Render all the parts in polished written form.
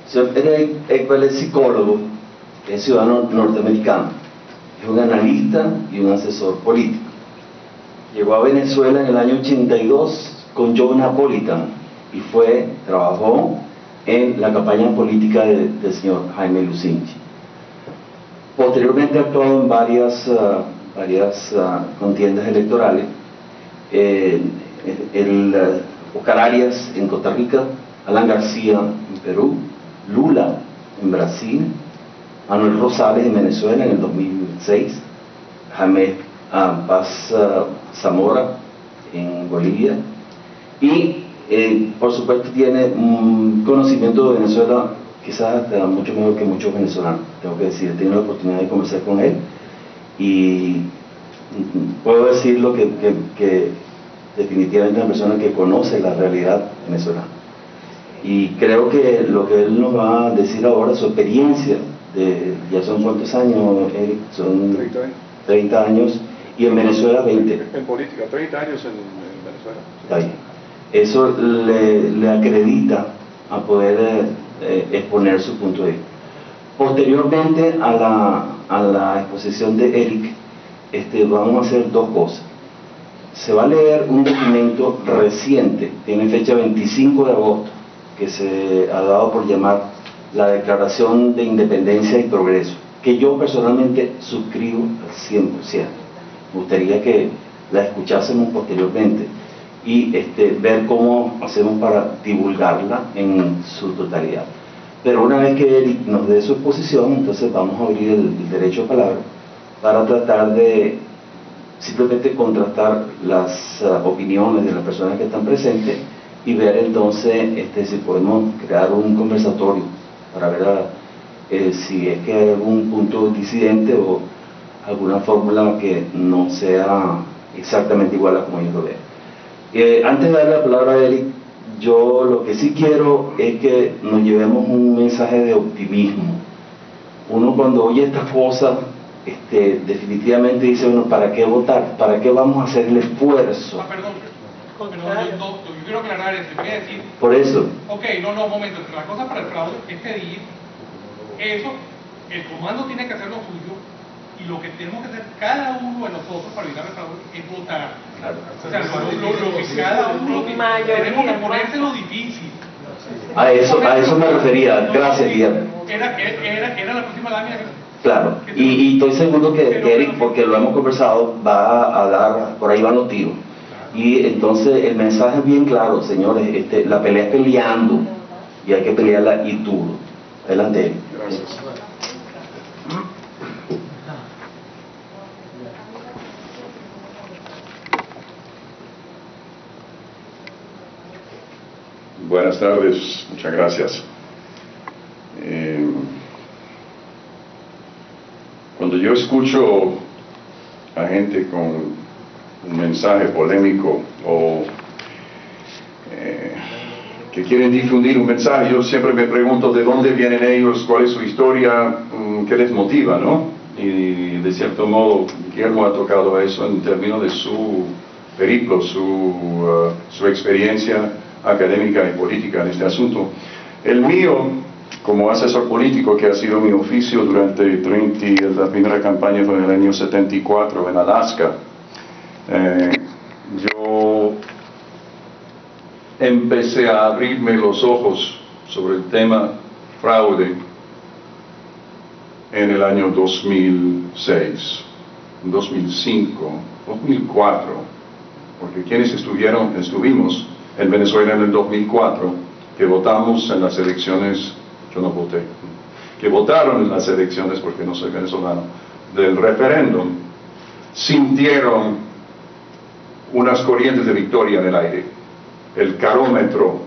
Señor Eric Ekwel es psicólogo, es ciudadano norteamericano, es un analista y un asesor político. Llegó a Venezuela en el año 82 con Joe Napolitan y trabajó en la campaña política del señor Jaime Lucinchi. Posteriormente ha actuado en varias contiendas electorales. Oscar Arias en Costa Rica, Alan García en Perú, Lula en Brasil, Manuel Rosales en Venezuela en el 2006, Jaime Paz Zamora en Bolivia y por supuesto tiene un conocimiento de Venezuela quizás hasta mucho mejor que muchos venezolanos, tengo que decir. He tenido la oportunidad de conversar con él y puedo decirlo que definitivamente es una persona que conoce la realidad venezolana. Y creo que lo que él nos va a decir ahora, su experiencia, ya son ¿cuántos años, Eric? Son 30 años, y en Venezuela 20. En política, 30 años en Venezuela. Está bien. Eso le acredita a poder exponer su punto de vista. Posteriormente a la exposición de Eric, vamos a hacer dos cosas. Se va a leer un documento reciente, tiene fecha 25 de agosto, que se ha dado por llamar la Declaración de Independencia y Progreso, que yo personalmente suscribo al 100%. Me gustaría que la escuchásemos posteriormente y ver cómo hacemos para divulgarla en su totalidad. Pero una vez que Eric nos dé su exposición, entonces vamos a abrir el derecho a palabra para tratar de simplemente contrastar las opiniones de las personas que están presentes y ver entonces si podemos crear un conversatorio para ver si es que hay algún punto disidente o alguna fórmula que no sea exactamente igual a como yo lo veo. Antes de darle la palabra a Eric, yo lo que sí quiero es que nos llevemos un mensaje de optimismo. Uno cuando oye estas cosas, definitivamente dice uno, ¿para qué votar? ¿Para qué vamos a hacer el esfuerzo? Perdón, yo quiero aclarar esto, voy a decir... Por eso. Ok, no, un momento, la cosa para el fraude es pedir eso, el comando tiene que hacer lo suyo, y lo que tenemos que hacer cada uno de nosotros para evitar el fraude es votar. Claro. O sea, lo que cada uno tenemos que ponerse lo difícil. A eso me refería, gracias Guillermo. Era la próxima lámina. Claro, y estoy seguro que Eric, porque lo hemos conversado, va a dar, por ahí van los tiros. Y entonces el mensaje es bien claro, señores, la pelea es peleando y hay que pelearla y duro. Adelante, Eric. Gracias. Buenas tardes, muchas gracias. Cuando yo escucho a gente con un mensaje polémico o que quieren difundir un mensaje, yo siempre me pregunto de dónde vienen ellos, cuál es su historia, qué les motiva, ¿no? Y de cierto modo Guillermo ha tocado eso en términos de su periplo, su experiencia académica y política en este asunto. El mío, como asesor político, que ha sido mi oficio durante la primera campaña fue en el año 74 en Alaska, yo empecé a abrirme los ojos sobre el tema fraude en el año 2006, 2005, 2004, porque quienes estuvimos en Venezuela en el 2004, que votamos en las elecciones, yo no voté, que votaron en las elecciones, porque no soy venezolano, del referéndum, sintieron unas corrientes de victoria en el aire. El carómetro,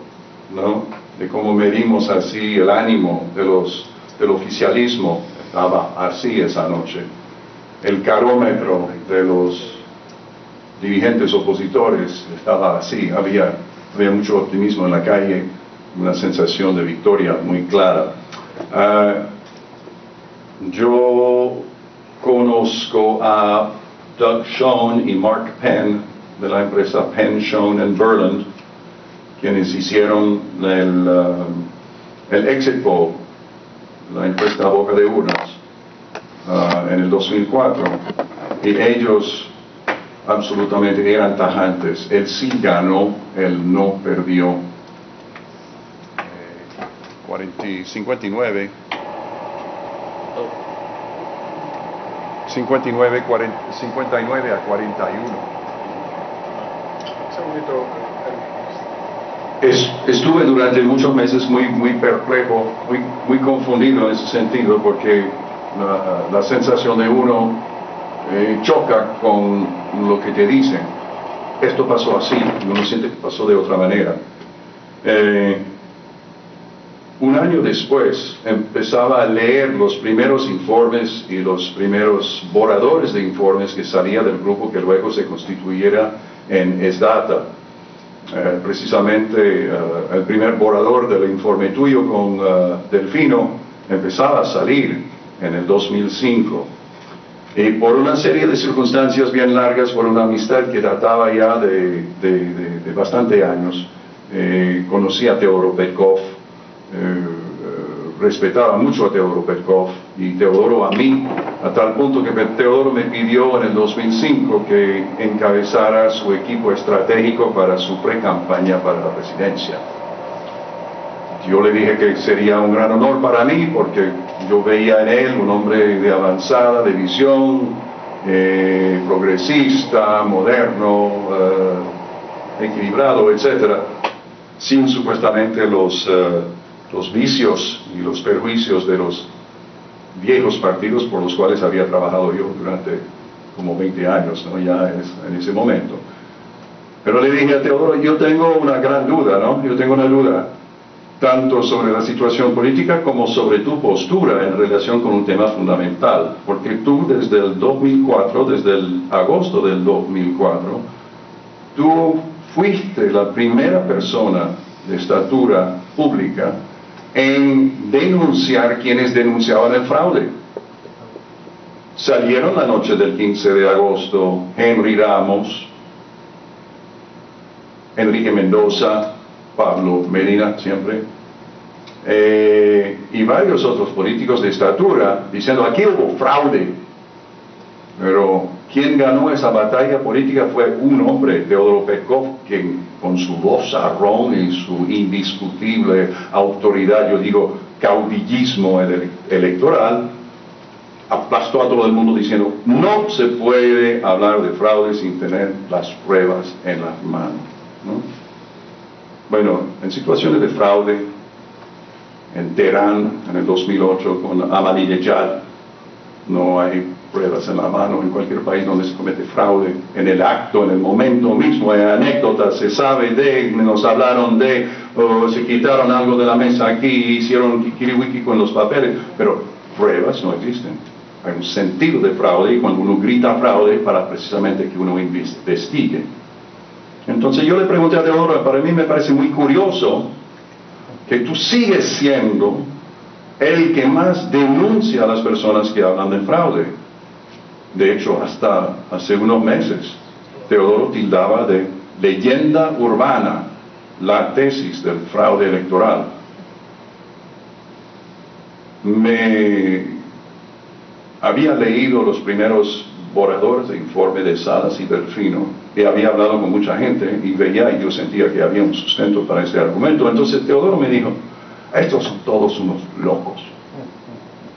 ¿no?, de cómo medimos así el ánimo del oficialismo, estaba así esa noche. El carómetro de los dirigentes opositores estaba así, había mucho optimismo en la calle, una sensación de victoria muy clara. Yo conozco a Doug Schoen y Mark Penn de la empresa Penn, Schoen and Berland, quienes hicieron el exit poll, la encuesta a boca de urnas, en el 2004, y ellos absolutamente eran tajantes. Él sí ganó, él no perdió. 59 a 41. Estuve durante muchos meses muy perplejo, muy confundido en ese sentido, porque la sensación de uno choca con lo que te dicen. Esto pasó así, y uno siente que pasó de otra manera. Un año después empezaba a leer los primeros informes y los primeros borradores de informes que salía del grupo que luego se constituyera en ESDATA. Precisamente el primer borrador del informe tuyo con Delfino empezaba a salir en el 2005. Y por una serie de circunstancias bien largas, por una amistad que databa ya de bastante años, conocí a Teodoro Petkov, respetaba mucho a Teodoro Petkov y Teodoro a mí, a tal punto que Teodoro me pidió en el 2005 que encabezara su equipo estratégico para su pre-campaña para la presidencia. Yo le dije que sería un gran honor para mí porque yo veía en él un hombre de avanzada, de visión, progresista, moderno, equilibrado, etc., sin supuestamente los vicios y los perjuicios de los viejos partidos por los cuales había trabajado yo durante como 20 años, ¿no? Ya en ese momento. Pero le dije a Teodoro, yo tengo una gran duda, ¿no? Yo tengo una duda tanto sobre la situación política como sobre tu postura en relación con un tema fundamental, porque tú desde el 2004, desde el agosto del 2004, tú fuiste la primera persona de estatura pública en denunciar quienes denunciaban el fraude. Salieron la noche del 15 de agosto Henry Ramos, Enrique Mendoza, Pablo Medina siempre, y varios otros políticos de estatura diciendo aquí hubo fraude. Pero quien ganó esa batalla política fue un hombre, Teodoro Petkov, quien con su vozarrón y su indiscutible autoridad, yo digo caudillismo electoral, aplastó a todo el mundo diciendo no se puede hablar de fraude sin tener las pruebas en las manos, ¿no? Bueno, en situaciones de fraude, en Teherán, en el 2008, con Ahmadinejad, no hay pruebas en la mano. En cualquier país donde se comete fraude, en el acto, en el momento mismo, hay anécdotas, se sabe nos hablaron se quitaron algo de la mesa aquí, hicieron kikiriwiki con los papeles, pero pruebas no existen. Hay un sentido de fraude y cuando uno grita fraude para precisamente que uno investigue. Entonces yo le pregunté a Teodoro, para mí me parece muy curioso que tú sigues siendo el que más denuncia a las personas que hablan del fraude. De hecho, hasta hace unos meses, Teodoro tildaba de leyenda urbana la tesis del fraude electoral. Me había leído los primeros borradores de informe de Salas y Delfino, y había hablado con mucha gente y veía y yo sentía que había un sustento para ese argumento. Entonces Teodoro me dijo, estos son todos unos locos.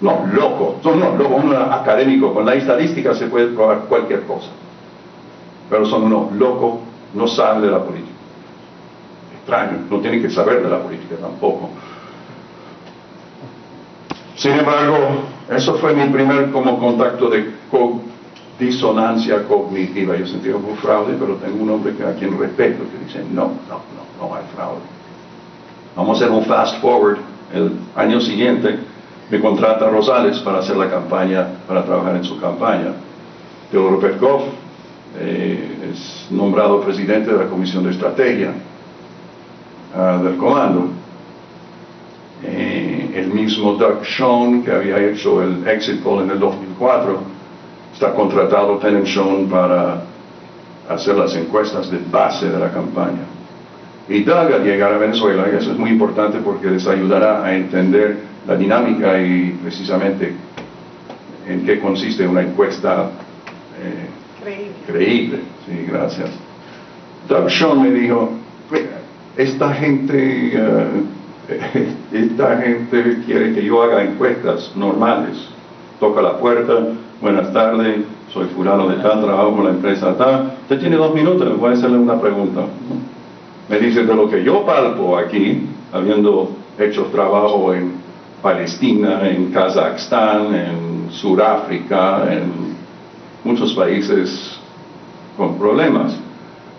No, locos, son unos locos, un académico, con la estadística se puede probar cualquier cosa, pero son unos locos, no saben de la política. Extraño, no tienen que saber de la política tampoco. Sin embargo, eso fue mi primer como contacto de disonancia cognitiva. Yo sentía un fraude, pero tengo un hombre a quien respeto que dice, no hay fraude. Vamos a hacer un fast forward. El año siguiente me contrata Rosales para hacer la campaña, para trabajar en su campaña. Teodoro Petkov es nombrado presidente de la Comisión de Estrategia del Comando. El mismo Doug Schoen, que había hecho el exit poll en el 2004, está contratado Penn & Schoen para hacer las encuestas de base de la campaña. Y Doug, al llegar a Venezuela, y eso es muy importante porque les ayudará a entender la dinámica y precisamente en qué consiste una encuesta creíble. Sí, gracias. Doug Schoen me dijo, esta gente quiere que yo haga encuestas normales. Toca la puerta, buenas tardes, soy fulano de tal, trabajo con la empresa tal. Usted tiene 2 minutos, le voy a hacerle una pregunta. Me dice, de lo que yo palpo aquí, habiendo hecho trabajo en Palestina, en Kazajstán, en Sudáfrica, en muchos países con problemas,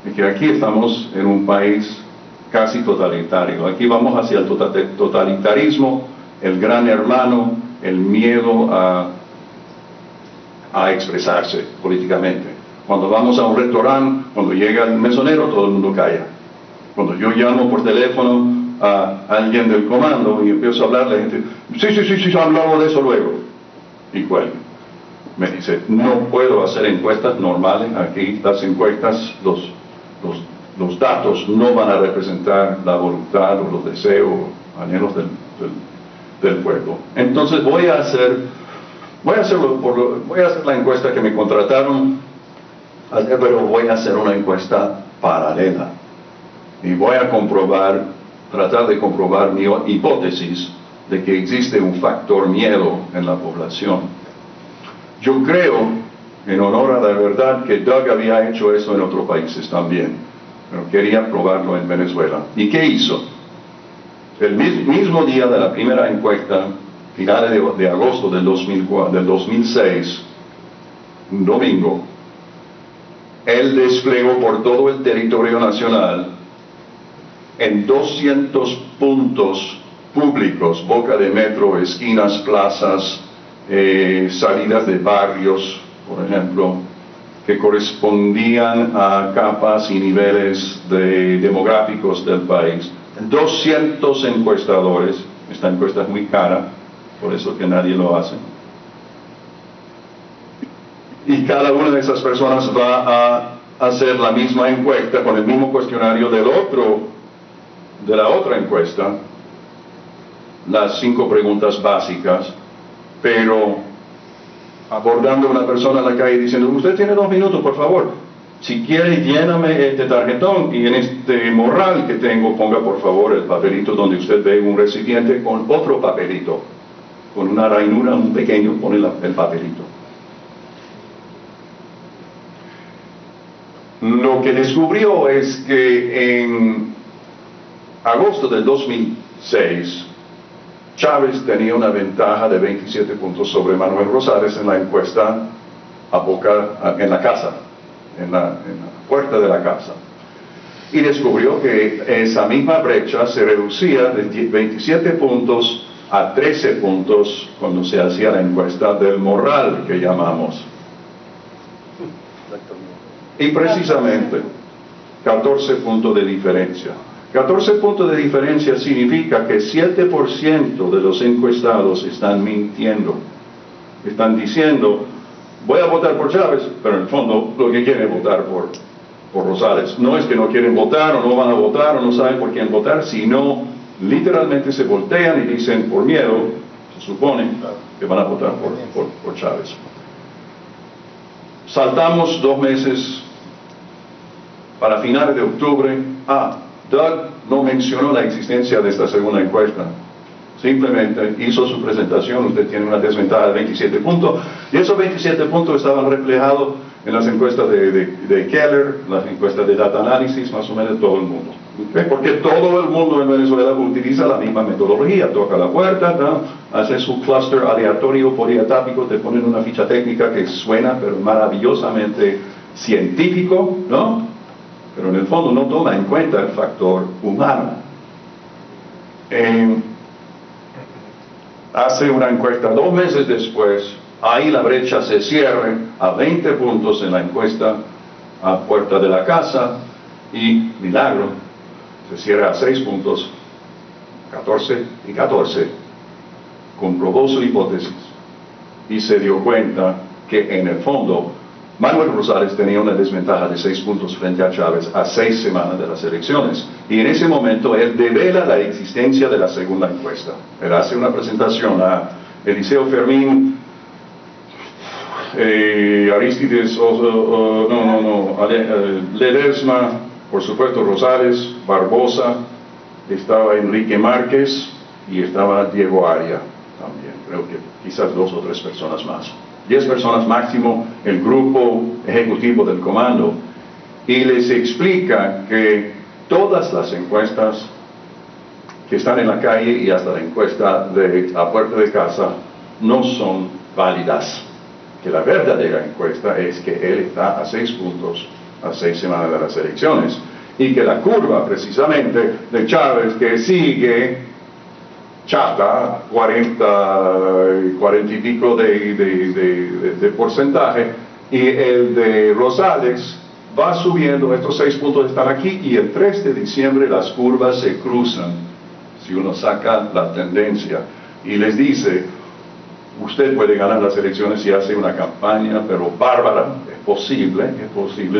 es que aquí estamos en un país casi totalitario. Aquí vamos hacia el totalitarismo, el gran hermano, el miedo a expresarse políticamente. Cuando vamos a un restaurante, cuando llega el mesonero, todo el mundo calla. Cuando yo llamo por teléfono a alguien del comando y empiezo a hablar, la gente, sí, hablamos de eso luego. Y cuelga. Me dice, no puedo hacer encuestas normales aquí, las encuestas, los datos no van a representar la voluntad o los deseos, anhelos del pueblo. Entonces voy a hacer la encuesta que me contrataron, pero voy a hacer una encuesta paralela. Y voy a tratar de comprobar mi hipótesis de que existe un factor miedo en la población. Yo creo, en honor a la verdad, que Doug había hecho eso en otros países también, pero quería probarlo en Venezuela. ¿Y qué hizo? El mismo día de la primera encuesta, finales de agosto del 2006, un domingo, él desplegó por todo el territorio nacional en 200 puntos públicos, boca de metro, esquinas, plazas, salidas de barrios, por ejemplo, que correspondían a capas y niveles demográficos del país. 200 encuestadores, esta encuesta es muy cara, por eso que nadie lo hace. Y cada una de esas personas va a hacer la misma encuesta con el mismo cuestionario de la otra encuesta, las 5 preguntas básicas, pero abordando a una persona en la calle diciendo, usted tiene 2 minutos, por favor, si quiere lléname este tarjetón y en este morral que tengo ponga por favor el papelito donde usted ve un recipiente con otro papelito, con una ranura, un pequeño, pone el papelito. Lo que descubrió es que en agosto del 2006, Chávez tenía una ventaja de 27 puntos sobre Manuel Rosales en la encuesta en la casa, en la puerta de la casa. Y descubrió que esa misma brecha se reducía de 27 puntos a 13 puntos cuando se hacía la encuesta del morral que llamamos. Y precisamente 14 puntos de diferencia. 14 puntos de diferencia significa que 7% de los encuestados están mintiendo. Están diciendo, voy a votar por Chávez, pero en el fondo lo que quieren es votar por Rosales. No es que no quieren votar o no van a votar o no saben por quién votar, sino literalmente se voltean y dicen por miedo, se supone que van a votar por Chávez. Saltamos 2 meses para finales de octubre. Doug no mencionó la existencia de esta segunda encuesta. Simplemente hizo su presentación, usted tiene una desventaja de 27 puntos, y esos 27 puntos estaban reflejados en las encuestas de Keller, las encuestas de Data Analysis, más o menos de todo el mundo. ¿Okay? Porque todo el mundo en Venezuela utiliza la misma metodología, toca la puerta, ¿no? Hace su cluster aleatorio poliatápico, te ponen una ficha técnica que suena pero maravillosamente científico, ¿no? Pero en el fondo no toma en cuenta el factor humano. Hace una encuesta 2 meses después, ahí la brecha se cierra a 20 puntos en la encuesta a puerta de la casa y, milagro, se cierra a 6 puntos, 14 y 14. Comprobó su hipótesis y se dio cuenta que en el fondo Manuel Rosales tenía una desventaja de 6 puntos frente a Chávez a 6 semanas de las elecciones. Y en ese momento él devela la existencia de la segunda encuesta. Él hace una presentación a Eliseo Fermín, Aristides, Ledesma, por supuesto Rosales, Barbosa, estaba Enrique Márquez y estaba Diego Aria también. Creo que quizás 2 o 3 personas más. 10 personas máximo, el grupo ejecutivo del comando, y les explica que todas las encuestas que están en la calle y hasta la encuesta de a puerta de casa no son válidas, que la verdadera encuesta es que él está a 6 puntos a 6 semanas de las elecciones, y que la curva precisamente de Chávez, que sigue chata, 40 y pico de porcentaje, y el de Rosales va subiendo. Estos 6 puntos están aquí, y el 3 de diciembre las curvas se cruzan, si uno saca la tendencia, y les dice: usted puede ganar las elecciones si hace una campaña, pero bárbara. Es posible,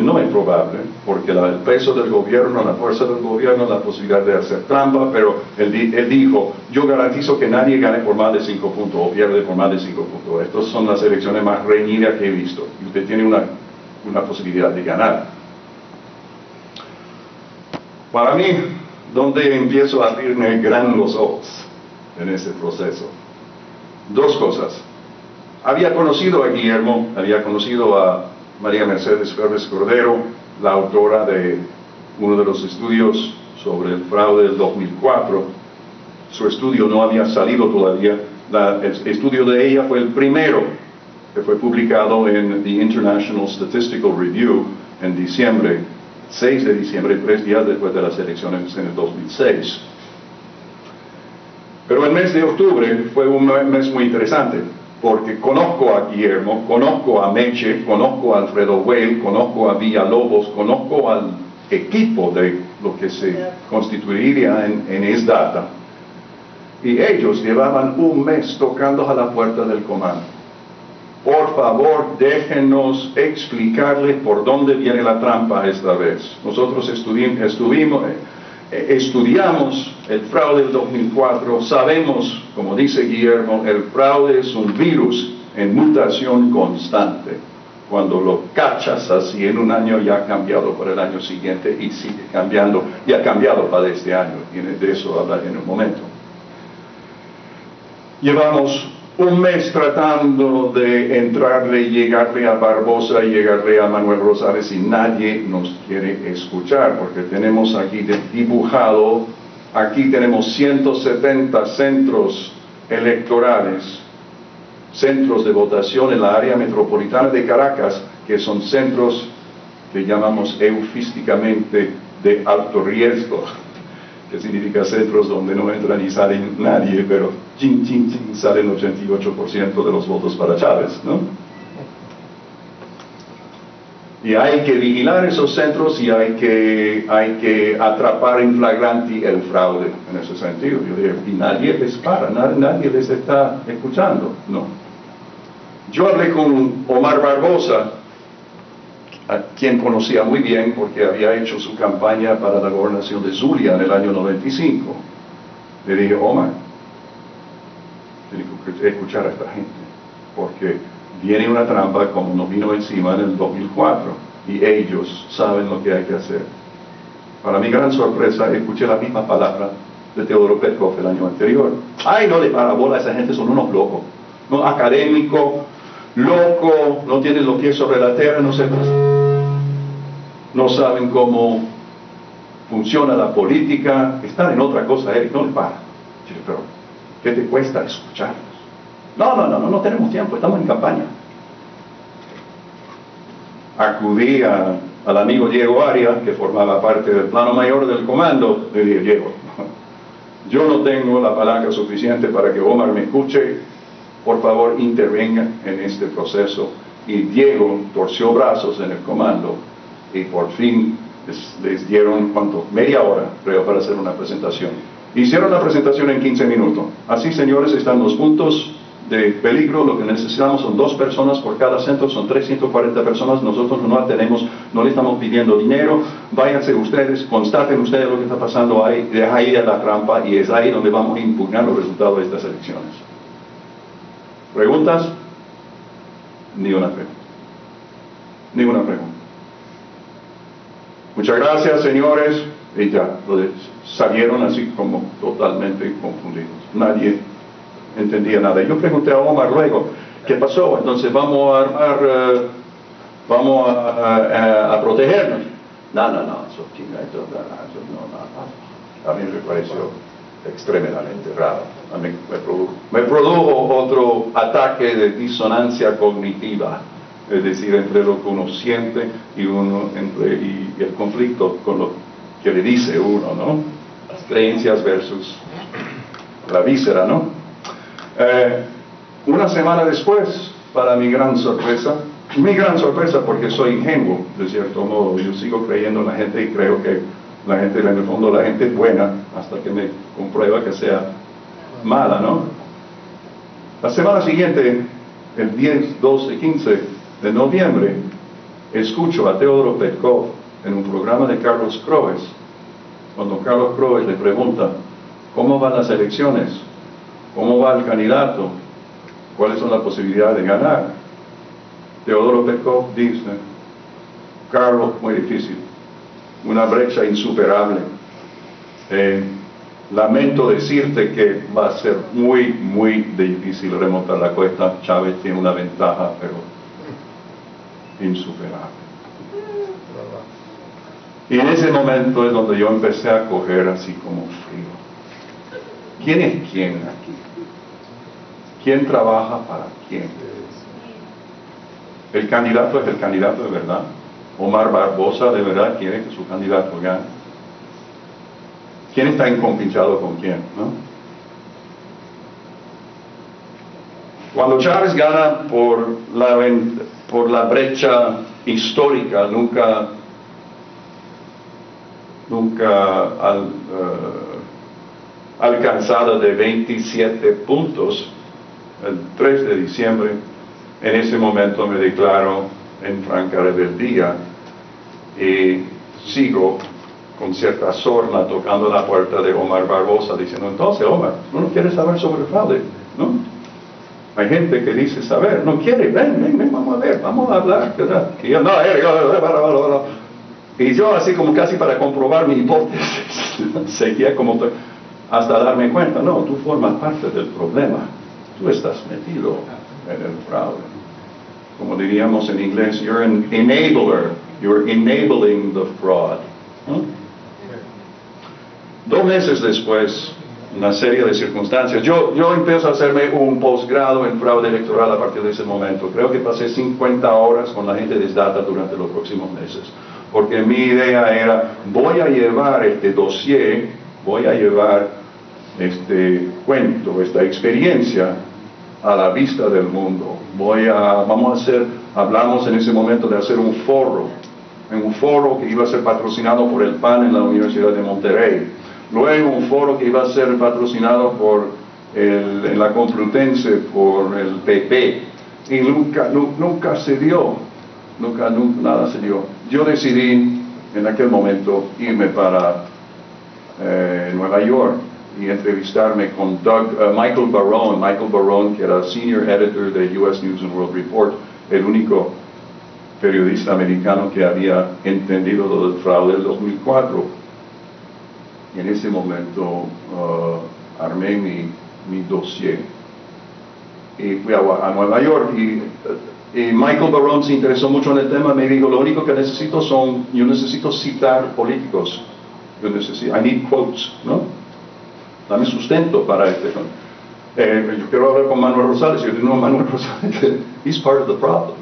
no es probable, porque el peso del gobierno, la fuerza del gobierno, la posibilidad de hacer trampa, pero él dijo: yo garantizo que nadie gane por más de 5 puntos o pierde por más de 5 puntos. Estas son las elecciones más reñidas que he visto, y usted tiene una posibilidad de ganar. Para mí, donde empiezo a abrirme gran los ojos en ese proceso, 2 cosas. Había conocido a Guillermo, había conocido a María Mercedes Ferres Cordero, la autora de uno de los estudios sobre el fraude del 2004. Su estudio no había salido todavía. El estudio de ella fue el primero que fue publicado en The International Statistical Review en diciembre, 6 de diciembre, 3 días después de las elecciones en el 2006. Pero el mes de octubre fue un mes muy interesante, porque conozco a Guillermo, conozco a Meche, conozco a Alfredo Weil, conozco a Villalobos, conozco al equipo de lo que se constituiría en ESDATA, y ellos llevaban un mes tocando a la puerta del comando. Por favor, déjenos explicarles por dónde viene la trampa esta vez. Nosotros estudiamos el fraude del 2004, sabemos, como dice Guillermo, el fraude es un virus en mutación constante. Cuando lo cachas así en un año, ya ha cambiado para el año siguiente y sigue cambiando, y ha cambiado para este año, y de eso hablaré en un momento. Llevamos un mes tratando de entrarle y llegarle a Barbosa y llegarle a Manuel Rosales, y nadie nos quiere escuchar, porque tenemos aquí dibujado, aquí tenemos 170 centros electorales, centros de votación en la área metropolitana de Caracas, que son centros que llamamos eufísticamente de alto riesgo, que significa centros donde no entra ni sale nadie, pero salen 88% de los votos para Chávez, ¿no? Y hay que vigilar esos centros, y hay que atrapar en flagranti el fraude en ese sentido. Yo digo, y nadie les para, nadie les está escuchando, no. Yo hablé con Omar Barbosa, a quien conocía muy bien porque había hecho su campaña para la gobernación de Zulia en el año 95. Le dije: Omar, tienes que escuchar a esta gente, porque viene una trampa como nos vino encima en el 2004, y ellos saben lo que hay que hacer. Para mi gran sorpresa, escuché la misma palabra de Teodoro Petkov el año anterior. Ay, no le para bola, esa gente son unos locos, no, académico, loco, no tienen los pies sobre la tierra, no saben cómo funciona la política, están en otra cosa, Eric, no le para. Pero, ¿qué te cuesta escucharlos? No tenemos tiempo, estamos en campaña. Acudí al amigo Diego Aria, que formaba parte del plano mayor del comando. Le dije: Diego, yo no tengo la palanca suficiente para que Omar me escuche, por favor intervenga en este proceso. Y Diego torció brazos en el comando, y por fin les dieron, media hora, creo, para hacer una presentación. Hicieron la presentación en 15 minutos. Así, señores, están los puntos de peligro, lo que necesitamos son 2 personas por cada centro, son 340 personas, nosotros no tenemos, no le estamos pidiendo dinero, váyanse ustedes, constaten ustedes lo que está pasando ahí, de ahí a la trampa, y es ahí donde vamos a impugnar los resultados de estas elecciones. ¿Preguntas? Ni una pregunta. Ni una pregunta. Muchas gracias, señores, y ya, salieron así como totalmente confundidos. Nadie entendía nada. Yo pregunté a Omar luego, ¿qué pasó? Entonces vamos a armar, vamos a protegernos. No, eso a mí me pareció extremadamente raro. A mí me produjo otro ataque de disonancia cognitiva, es decir, entre lo que uno siente y el conflicto con lo que le dice uno, ¿no? Las creencias versus la víscera, ¿no? Una semana después, para mi gran sorpresa porque soy ingenuo, de cierto modo, yo sigo creyendo en la gente y creo que la gente, en el fondo, la gente es buena hasta que me comprueba que sea mala, ¿no? La semana siguiente, el 10, 12, 15 de noviembre, escucho a Teodoro Petkov en un programa de Carlos Croes, cuando Carlos Croes le pregunta, ¿cómo van las elecciones? ¿Cómo va el candidato? ¿Cuáles son las posibilidades de ganar? Teodoro Petkov dice, Carlos, muy difícil, una brecha insuperable. Lamento decirte que va a ser muy, muy difícil remontar la cuesta. Chávez tiene una ventaja, pero insuperable. Y en ese momento es donde yo empecé a coger así como frío. ¿Quién es quién aquí? ¿Quién trabaja para quién? El candidato es el candidato de verdad. Omar Barbosa de verdad quiere que su candidato gane. ¿Quién está encompinchado con quién? ¿No? Cuando Chávez gana por la brecha histórica, nunca alcanzada de 27 puntos, el 3 de diciembre, en ese momento me declaro en franca rebeldía y sigo con cierta sorna tocando la puerta de Omar Barbosa diciendo, entonces Omar, ¿no quieres saber sobre el fraude? ¿No? Hay gente que dice saber, no quiere, ven, vamos a ver, vamos a hablar, ¿verdad? Y yo, no, y yo así como casi para comprobar mi hipótesis, seguía como hasta darme cuenta, no, tú formas parte del problema, tú estás metido en el fraude. Como diríamos en inglés, you're an enabler, you're enabling the fraud. ¿No? 2 meses después, una serie de circunstancias, yo empiezo a hacerme un posgrado en fraude electoral a partir de ese momento. Creo que pasé 50 horas con la gente de Data durante los próximos meses, porque mi idea era, voy a llevar este dossier, voy a llevar este cuento, esta experiencia a la vista del mundo. Hablamos en ese momento de hacer un foro que iba a ser patrocinado por el PAN en la Universidad de Monterrey. Luego un foro que iba a ser patrocinado en la Complutense por el PP. Y nunca se dio. Nunca nada se dio. Yo decidí en aquel momento irme para Nueva York y entrevistarme con Michael Barone, que era senior editor de US News and World Report, el único periodista americano que había entendido lo del fraude del 2004. Y en ese momento armé mi dossier y fui a Nueva York y Michael Barone se interesó mucho en el tema. Me dijo, lo único que necesito yo necesito citar políticos, I need quotes, ¿no? Dame sustento para yo quiero hablar con Manuel Rosales. Yo digo, no, Manuel Rosales, he's part of the problem.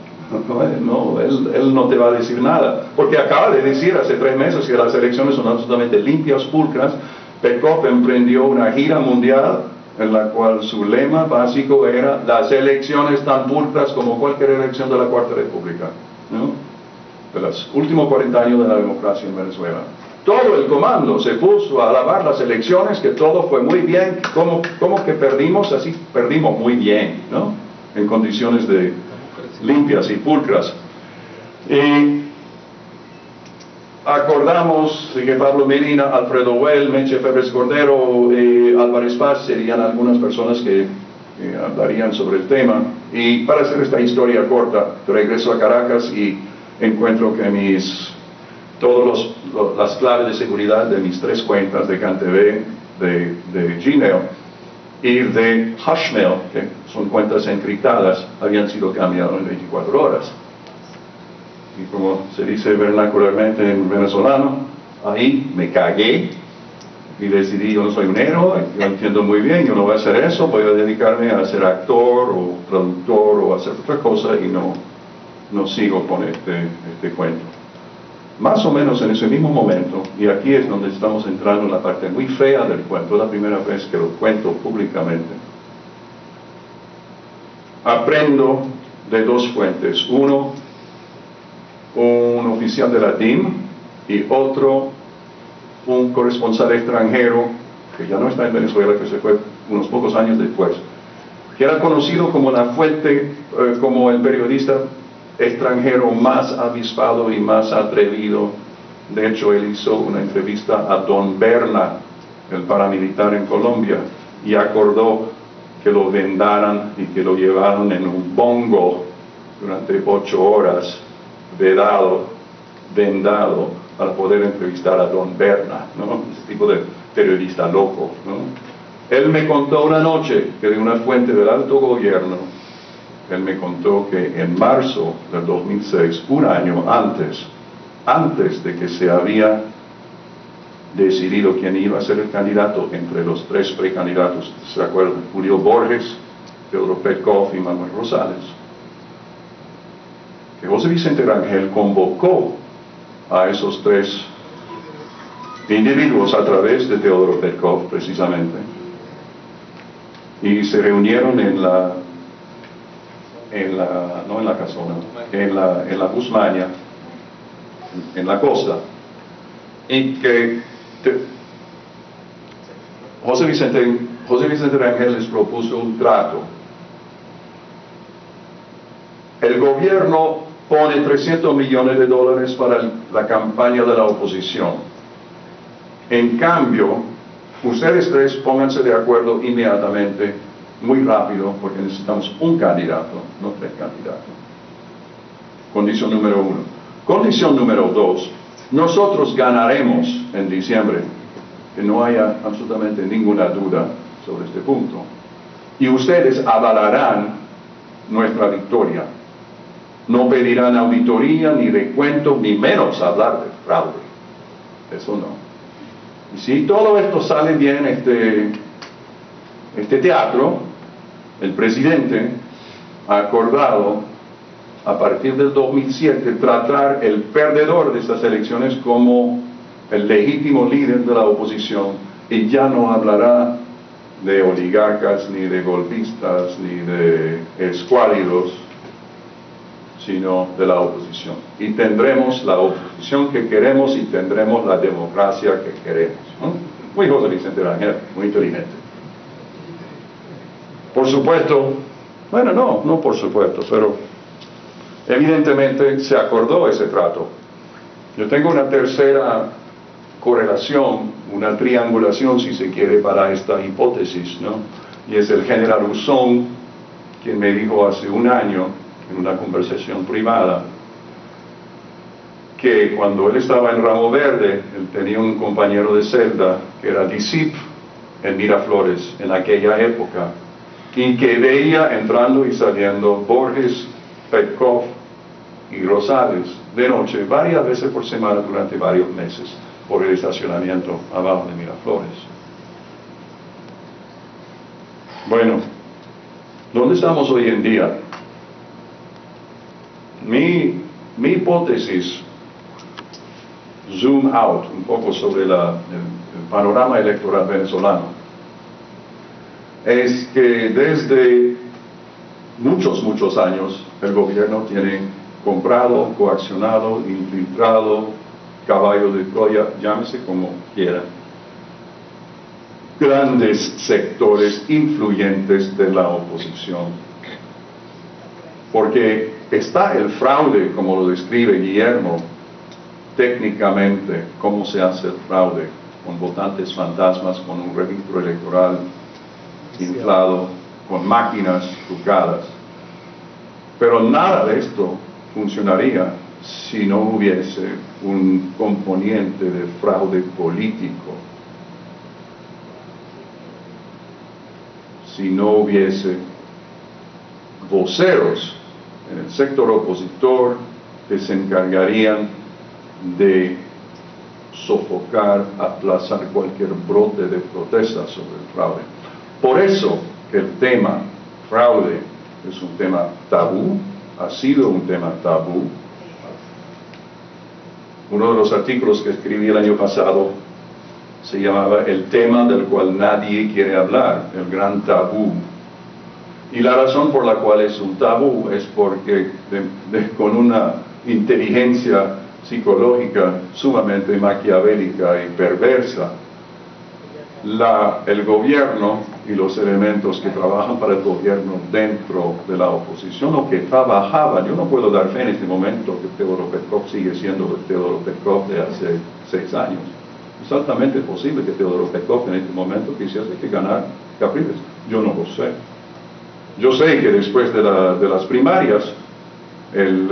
No, él no te va a decir nada, porque acaba de decir hace 3 meses que las elecciones son absolutamente limpias, pulcras. Petkov emprendió una gira mundial en la cual su lema básico era las elecciones tan pulcras como cualquier elección de la Cuarta República, ¿no? De los últimos 40 años de la democracia en Venezuela. todo el comando se puso a alabar las elecciones, que todo fue muy bien. ¿Cómo que perdimos? Así perdimos muy bien, ¿no? En condiciones limpias y pulcras. Y acordamos de que Pablo Medina, Alfredo Well, Meche Febres Cordero, Álvarez Paz serían algunas personas que hablarían sobre el tema. Y para hacer esta historia corta, regreso a Caracas y encuentro que todas las claves de seguridad de mis 3 cuentas de CanTV, de Gmail y de Hashmail, que son cuentas encriptadas, habían sido cambiadas en 24 horas. Y como se dice vernacularmente en venezolano, ahí me cagué y decidí, yo no soy un héroe, yo entiendo muy bien, yo no voy a hacer eso, voy a dedicarme a ser actor o traductor o a hacer otra cosa y no sigo con este cuento. Más o menos en ese mismo momento, y aquí es donde estamos entrando en la parte muy fea del cuento, es la primera vez que lo cuento públicamente, aprendo de 2 fuentes. Uno, un oficial de la DIM, y otro, un corresponsal extranjero, que ya no está en Venezuela, que se fue unos pocos años después, que era conocido como la fuente, como el periodista extranjero más avispado y más atrevido. De hecho, él hizo una entrevista a Don Berna, el paramilitar en Colombia, y acordó que lo vendaran y que lo llevaron en un bongo durante 8 horas, vendado, para poder entrevistar a Don Berna, ¿no? Ese tipo de periodista loco, ¿no? Él me contó una noche que de una fuente del alto gobierno, él me contó que en marzo del 2006, un año antes de que se había decidido quién iba a ser el candidato entre los 3 precandidatos, ¿se acuerdan? Julio Borges, Teodoro Petkov y Manuel Rosales, que José Vicente Rangel convocó a esos 3 individuos a través de Teodoro Petkov, precisamente, y se reunieron en la casona, en la Guzmania, en la costa, y que José Vicente Rangel les propuso un trato. El gobierno pone $300 millones para la campaña de la oposición. En cambio, ustedes 3 pónganse de acuerdo inmediatamente, muy rápido, porque necesitamos un candidato, no 3 candidatos. Condición número 1. Condición número 2, nosotros ganaremos en diciembre, que no haya absolutamente ninguna duda sobre este punto. Y ustedes avalarán nuestra victoria. No pedirán auditoría, ni recuento, ni menos hablar de fraude. Eso no. Y si todo esto sale bien, este teatro, el presidente ha acordado a partir del 2007 tratar el perdedor de estas elecciones como el legítimo líder de la oposición, y ya no hablará de oligarcas, ni de golpistas, ni de escuálidos, sino de la oposición. Y tendremos la oposición que queremos y tendremos la democracia que queremos, ¿no? Muy José Vicente Rangel, muy inteligente. Por supuesto, bueno, no por supuesto, pero evidentemente se acordó ese trato. Yo tengo una tercera correlación, una triangulación, si se quiere, para esta hipótesis, ¿no? Y es el general Usón, quien me dijo hace un año, en una conversación privada, que cuando él estaba en Ramo Verde, él tenía un compañero de celda que era discípulo en Miraflores en aquella época, y que veía entrando y saliendo Borges, Petkov y Rosales de noche varias veces por semana durante varios meses por el estacionamiento abajo de Miraflores. Bueno, ¿dónde estamos hoy en día? Mi hipótesis, zoom out un poco sobre el panorama electoral venezolano, es que desde muchos años el gobierno tiene comprado, coaccionado, infiltrado caballo de Troya, llámese como quiera, grandes sectores influyentes de la oposición. Porque está el fraude, como lo describe Guillermo, técnicamente, cómo se hace el fraude, con votantes fantasmas, con un registro electoral inflado, con máquinas trucadas. Pero nada de esto funcionaría si no hubiese un componente de fraude político, si no hubiese voceros en el sector opositor que se encargarían de sofocar, aplazar cualquier brote de protesta sobre el fraude. Por eso que el tema fraude es un tema tabú, ha sido un tema tabú. Uno de los artículos que escribí el año pasado se llamaba El tema del cual nadie quiere hablar, el gran tabú. Y la razón por la cual es un tabú es porque con una inteligencia psicológica sumamente maquiavélica y perversa, el gobierno y los elementos que trabajan para el gobierno dentro de la oposición o que trabajaban, yo no puedo dar fe en este momento que Teodoro Petkov sigue siendo el Teodoro Petkov de hace 6 años. Es altamente posible que Teodoro Petkov en este momento quisiese que ganar Capriles. Yo no lo sé. Yo sé que después de las primarias, el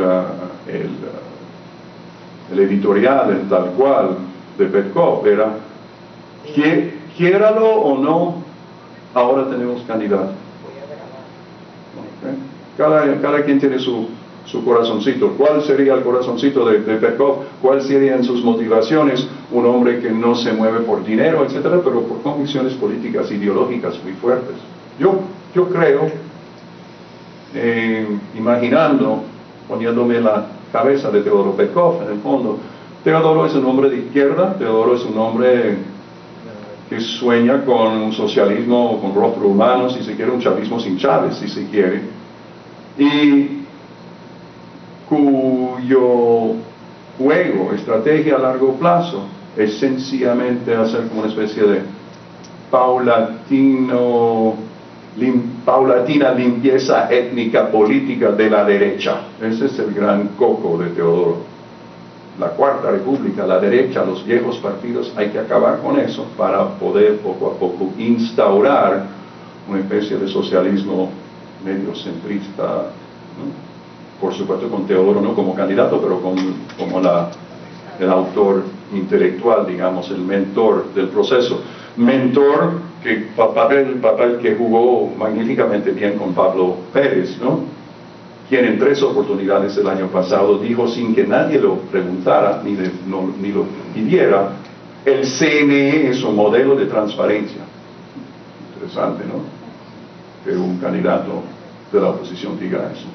editorial en tal cual de Petkov era, quiéralo o no, ahora tenemos candidato. Okay. Cada quien tiene su corazoncito. ¿Cuál sería el corazoncito de Petkov? ¿Cuáles serían sus motivaciones? Un hombre que no se mueve por dinero, etcétera, pero por convicciones políticas, ideológicas muy fuertes. Yo creo, imaginando, poniéndome en la cabeza de Teodoro Petkov, en el fondo, Teodoro es un hombre de izquierda, Teodoro es un hombre que sueña con un socialismo con rostro humano, si se quiere, un chavismo sin Chávez, si se quiere, y cuyo juego, estrategia a largo plazo, es sencillamente hacer como una especie de paulatina limpieza étnica política de la derecha. Ese es el gran coco de Teodoro. La Cuarta República, la derecha, los viejos partidos, hay que acabar con eso para poder poco a poco instaurar una especie de socialismo medio centrista, ¿no? Por supuesto con Teodoro no como candidato, pero como el autor intelectual, digamos, el mentor del proceso. Mentor, papel que jugó magníficamente bien con Pablo Pérez, ¿no? Quien en 3 oportunidades el año pasado dijo, sin que nadie lo preguntara ni lo pidiera, el CNE es un modelo de transparencia. Interesante, ¿no? Que un candidato de la oposición diga eso.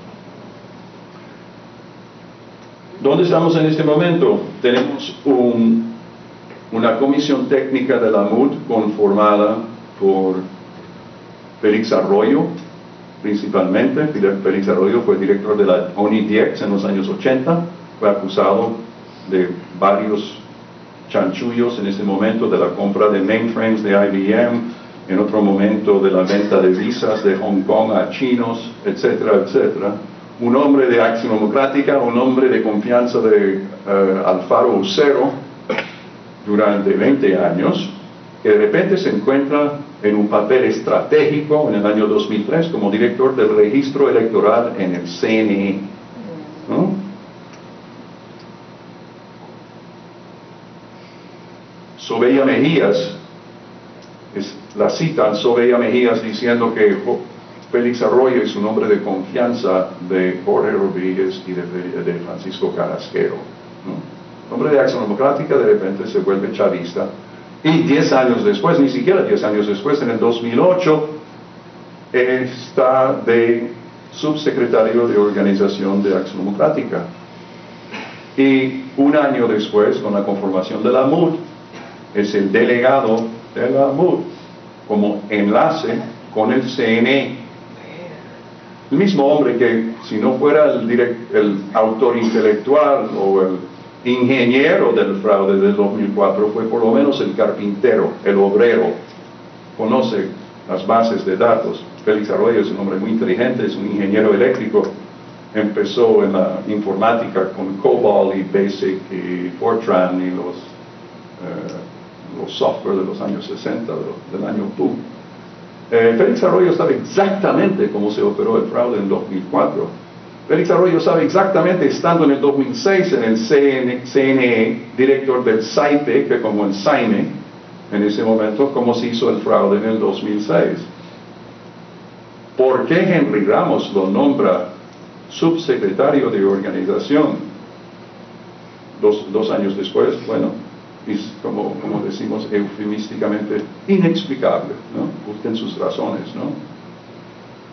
¿Dónde estamos en este momento? Tenemos una comisión técnica de la MUD conformada por Félix Arroyo, principalmente. Félix Arroyo fue director de la ONIDIEX en los años 80, fue acusado de varios chanchullos en ese momento, de la compra de mainframes de IBM, en otro momento de la venta de visas de Hong Kong a chinos, etcétera, etcétera. Un hombre de Acción Democrática, un hombre de confianza de Alfaro Ucero durante 20 años, que de repente se encuentra en un papel estratégico en el año 2003 como director del registro electoral en el CNE, ¿no? Sobeya Mejías, la cita Sobeya Mejías diciendo que Félix Arroyo es un hombre de confianza de Jorge Rodríguez y de Francisco Carrasquero, ¿no? Hombre de Acción Democrática de repente se vuelve chavista y 10 años después, ni siquiera 10 años después, en el 2008 está de subsecretario de Organización de Acción Democrática y un año después, con la conformación de la MUD, es el delegado de la MUD como enlace con el CNE. El mismo hombre que, si no fuera el autor intelectual o el ingeniero del fraude del 2004 fue por lo menos el carpintero, el obrero. Conoce las bases de datos. Félix Arroyo es un hombre muy inteligente, es un ingeniero eléctrico. Empezó en la informática con COBOL y BASIC y Fortran y los software de los años 60, del año PU. Félix Arroyo sabe exactamente cómo se operó el fraude en 2004. Félix Arroyo sabe exactamente, estando en el 2006 en el CNE, director del SAIPE, que como el SAIME, en ese momento, cómo se hizo el fraude en el 2006. ¿Por qué Henry Ramos lo nombra subsecretario de organización? Dos años después, bueno, es como decimos eufemísticamente, inexplicable, ¿no? Busquen sus razones, ¿no?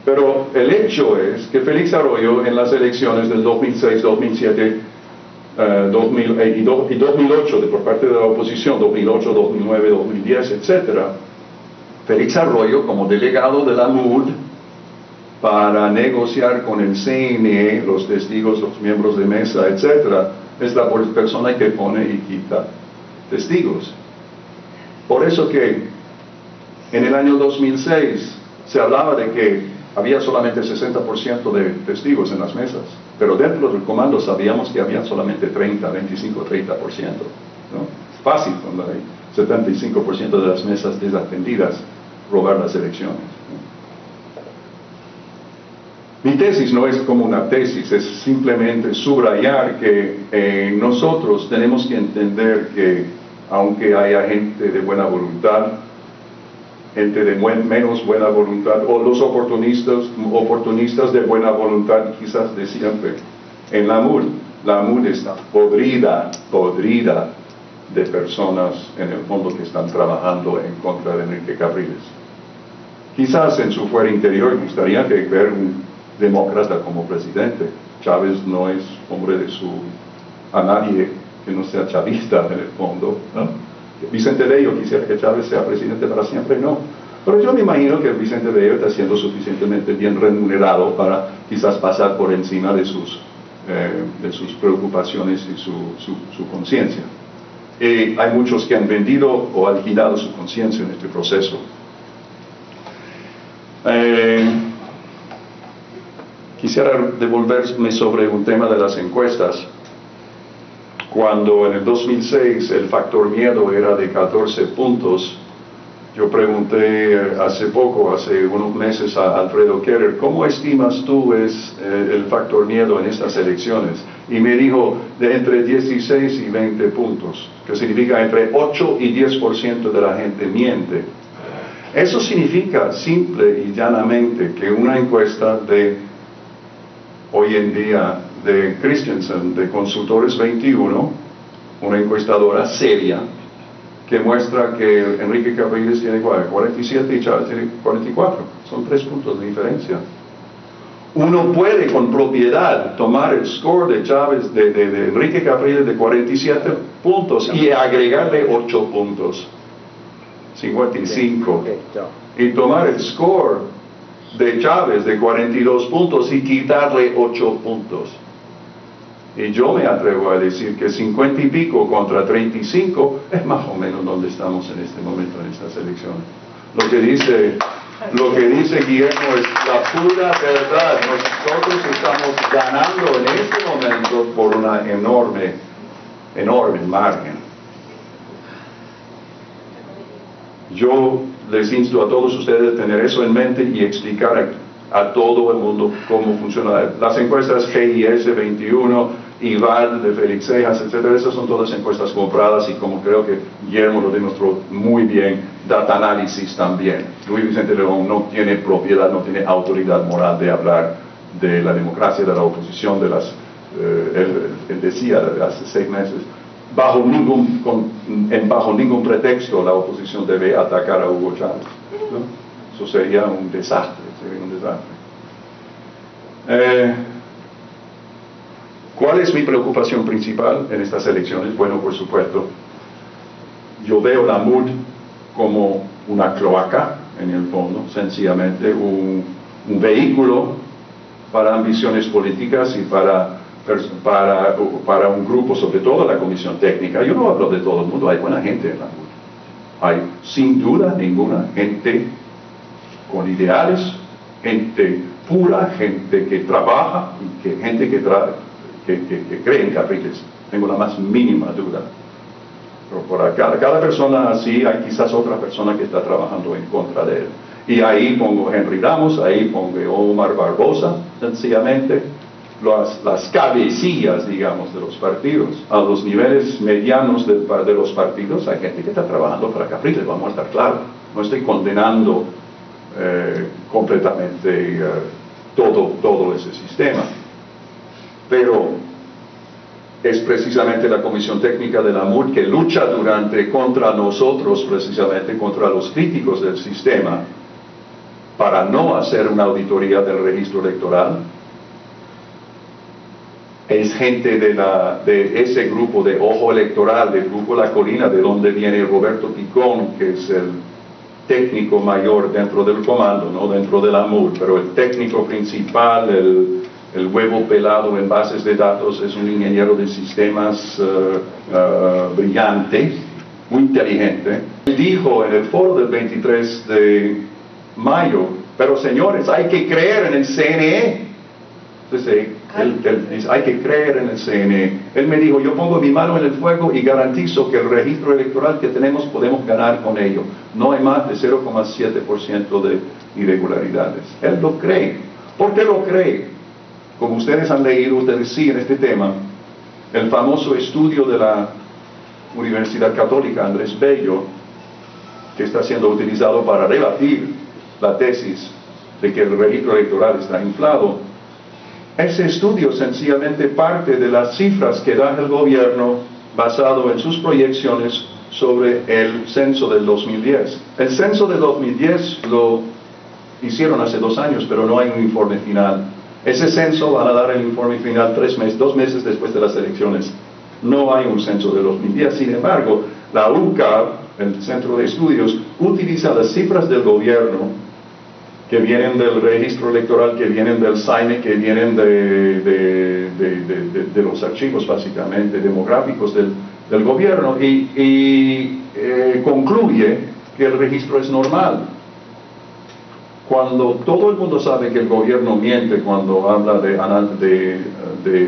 Pero el hecho es que Félix Arroyo en las elecciones del 2006, 2007 y 2008 por parte de la oposición, 2008, 2009, 2010, etc., Félix Arroyo como delegado de la MUD para negociar con el CNE, los testigos, los miembros de mesa, etc., es la persona que pone y quita testigos. Por eso que en el año 2006 se hablaba de que había solamente 60% de testigos en las mesas, pero dentro del comando sabíamos que había solamente 30, 25, 30%, ¿no? Fácil con la 75% de las mesas desatendidas robar las elecciones, ¿no? Mi tesis no es como una tesis, es simplemente subrayar que nosotros tenemos que entender que aunque haya gente de buena voluntad, gente de menos buena voluntad, o los oportunistas de buena voluntad, quizás de siempre, en la MUD está podrida de personas en el fondo que están trabajando en contra de Enrique Capriles. Quizás en su fuero interior gustaría ver un demócrata como presidente. Chávez no es hombre a nadie que no sea chavista en el fondo, ¿no? Vicente Bello quisiera que Chávez sea presidente para siempre, no. Pero yo me imagino que Vicente Bello está siendo suficientemente bien remunerado para quizás pasar por encima de sus preocupaciones y su conciencia. Hay muchos que han vendido o alquilado su conciencia en este proceso. Quisiera devolverme sobre un tema de las encuestas. Cuando en el 2006 el factor miedo era de 14 puntos, yo pregunté hace unos meses a Alfredo Keller, ¿cómo estimas tú el factor miedo en estas elecciones? Y me dijo de entre 16 y 20 puntos, que significa entre 8 y 10% de la gente miente. Eso significa simple y llanamente que una encuesta de hoy en día de Christensen, de Consultores 21, una encuestadora seria, que muestra que Enrique Capriles tiene 47 y Chávez tiene 44. Son 3 puntos de diferencia. Uno puede con propiedad tomar el score de Chávez, de Enrique Capriles de 47 puntos y agregarle 8 puntos, 55. Y tomar el score de Chávez de 42 puntos y quitarle 8 puntos. Y yo me atrevo a decir que 50 y pico contra 35 es más o menos donde estamos en este momento en estas elecciones. Lo que dice Guillermo es la pura verdad. Nosotros estamos ganando en este momento por una enorme margen. Yo les insto a todos ustedes a tener eso en mente y explicar a todo el mundo cómo funciona. Las encuestas GIS 21, IVAD de Félix Cejas, etcétera, esas son todas encuestas compradas y como creo que Guillermo lo demostró muy bien, Data Analysis también. Luis Vicente León no tiene propiedad, no tiene autoridad moral de hablar de la democracia, de la oposición, él decía hace 6 meses, bajo ningún pretexto la oposición debe atacar a Hugo Chávez, ¿no? Eso sería un desastre, ¿Cuál es mi preocupación principal en estas elecciones? Bueno, por supuesto, yo veo la MUD como una cloaca, en el fondo, sencillamente un vehículo para ambiciones políticas y para para un grupo, sobre todo la comisión técnica. Yo no hablo de todo el mundo, hay buena gente en la MUD. Hay sin duda ninguna gente con ideales, gente pura, gente que trabaja, gente que cree en Capriles. Tengo la más mínima duda. Pero por cada persona así hay quizás otra persona que está trabajando en contra de él. Y ahí pongo Henry Ramos, ahí pongo Omar Barbosa, sencillamente las cabecillas, digamos, de los partidos. A los niveles medianos de los partidos hay gente que está trabajando para Capriles, vamos a estar claros. No estoy condenando completamente todo ese sistema. Pero es precisamente la Comisión Técnica de la MUD que lucha contra nosotros, precisamente contra los críticos del sistema, para no hacer una auditoría del registro electoral. Es gente de ese grupo de Ojo Electoral, del grupo La Colina, de donde viene Roberto Picón, que es el técnico mayor dentro del comando, no dentro de la MUD, pero el técnico principal, el huevo pelado en bases de datos, es un ingeniero de sistemas brillante, muy inteligente. Él dijo en el foro del 23 de mayo, pero señores, hay que creer en el CNE. Entonces, él dice, hay que creer en el CNE. Él me dijo, yo pongo mi mano en el fuego y garantizo que el registro electoral que tenemos podemos ganar con ello. No hay más de 0,7% de irregularidades. Él lo cree. ¿Por qué lo cree? Como ustedes han leído, ustedes sí en este tema, el famoso estudio de la Universidad Católica Andrés Bello, que está siendo utilizado para rebatir la tesis de que el registro electoral está inflado. Ese estudio sencillamente parte de las cifras que da el gobierno basado en sus proyecciones sobre el censo del 2010. El censo del 2010 lo hicieron hace 2 años, pero no hay un informe final. Ese censo van a dar el informe final 2 meses después de las elecciones. No hay un censo del 2010. Sin embargo, la UCAB, el Centro de Estudios, utiliza las cifras del gobierno que vienen del registro electoral, que vienen del SAINE, que vienen de los archivos básicamente demográficos del gobierno y concluye que el registro es normal. Cuando todo el mundo sabe que el gobierno miente cuando habla de